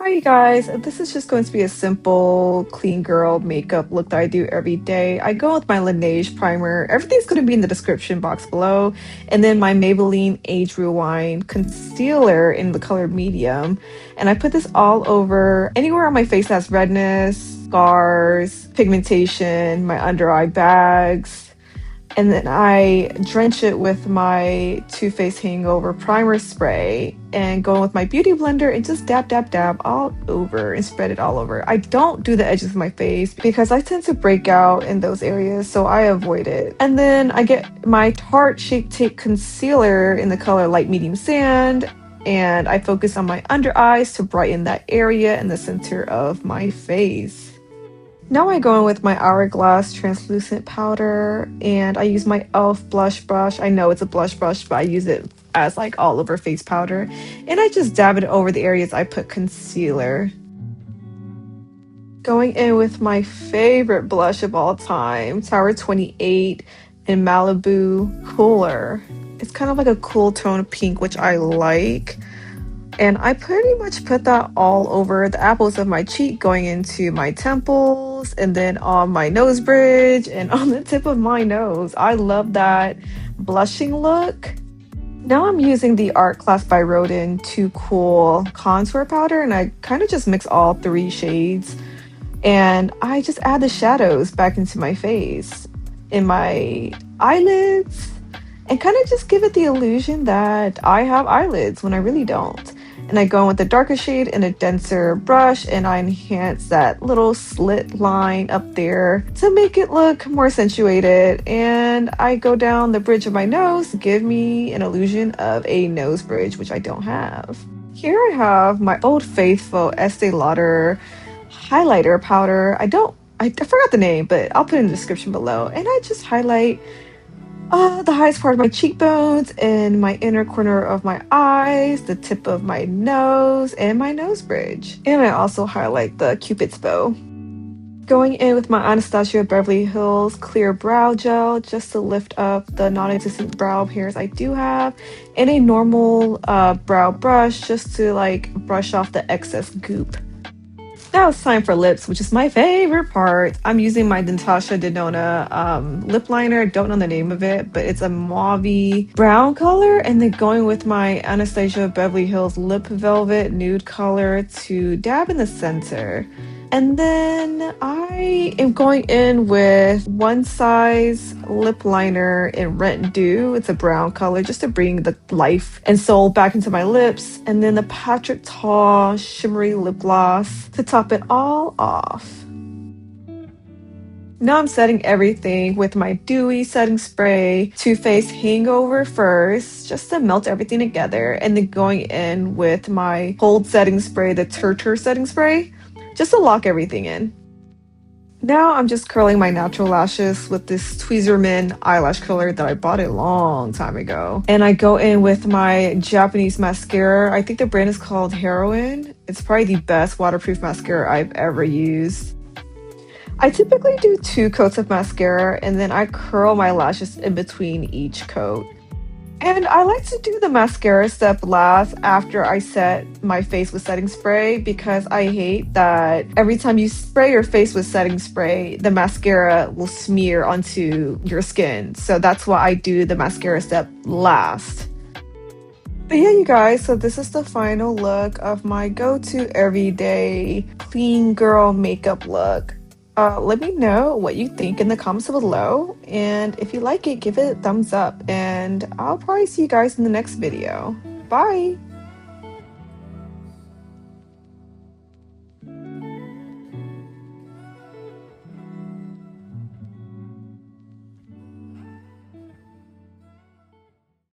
Hi you guys, this is just going to be a simple clean girl makeup look that I do every day. I go with my Laneige primer. Everything's going to be in the description box below. And then my Maybelline Age Rewind concealer in the color medium. And I put this all over anywhere on my face that has redness, scars, pigmentation, my under eye bags. And then I drench it with my Too Faced Hangover Primer Spray and go in with my Beauty Blender and just dab, dab, dab all over and spread it all over. I don't do the edges of my face because I tend to break out in those areas, so I avoid it. And then I get my Tarte Shape Tape Concealer in the color Light Medium Sand, and I focus on my under eyes to brighten that area in the center of my face. Now I go in with my Hourglass translucent powder and I use my e.l.f. blush brush. I know it's a blush brush, but I use it as like all over face powder. And I just dab it over the areas I put concealer. Going in with my favorite blush of all time, Tower 28 in Malibu Cooler. It's kind of like a cool tone pink, which I like. And I pretty much put that all over the apples of my cheek, going into my temples and then on my nose bridge and on the tip of my nose. I love that blushing look. Now I'm using the Artclass by Rodin Too Cool contour powder, and I kind of just mix all three shades. And I just add the shadows back into my face, in my eyelids, and kind of just give it the illusion that I have eyelids when I really don't. And I go in with a darker shade and a denser brush, and I enhance that little slit line up there to make it look more accentuated. And I go down the bridge of my nose to give me an illusion of a nose bridge, which I don't have. Here I have my old faithful Estee Lauder highlighter powder. I forgot the name, but I'll put it in the description below. And I just highlight the highest part of my cheekbones and my inner corner of my eyes, the tip of my nose, and my nose bridge. And I also highlight the Cupid's bow. Going in with my Anastasia Beverly Hills Clear Brow Gel just to lift up the non-existent brow hairs I do have, and a normal brow brush just to like brush off the excess goop. Now it's time for lips, which is my favorite part. I'm using my Natasha Denona lip liner. I don't know the name of it, but it's a mauve brown color. And then going with my Anastasia Beverly Hills Lip Velvet nude color to dab in the center. And then I am going in with One Size lip liner in Rent Dew. It's a brown color just to bring the life and soul back into my lips. And then the Patrick Ta shimmery lip gloss to top it all off. Now I'm setting everything with my dewy setting spray, Too Faced Hangover first, just to melt everything together, and then going in with my Hold setting spray, the Tarte setting spray, just to lock everything in. Now I'm just curling my natural lashes with this Tweezerman eyelash curler that I bought a long time ago. And I go in with my Japanese mascara. I think the brand is called HEROINE. It's probably the best waterproof mascara I've ever used. I typically do 2 coats of mascara and then I curl my lashes in between each coat. And I like to do the mascara step last after I set my face with setting spray, because I hate that every time you spray your face with setting spray, the mascara will smear onto your skin. So that's why I do the mascara step last. But yeah, you guys, so this is the final look of my go-to everyday clean girl makeup look. Let me know what you think in the comments below, and if you like it, give it a thumbs up, and I'll probably see you guys in the next video. Bye!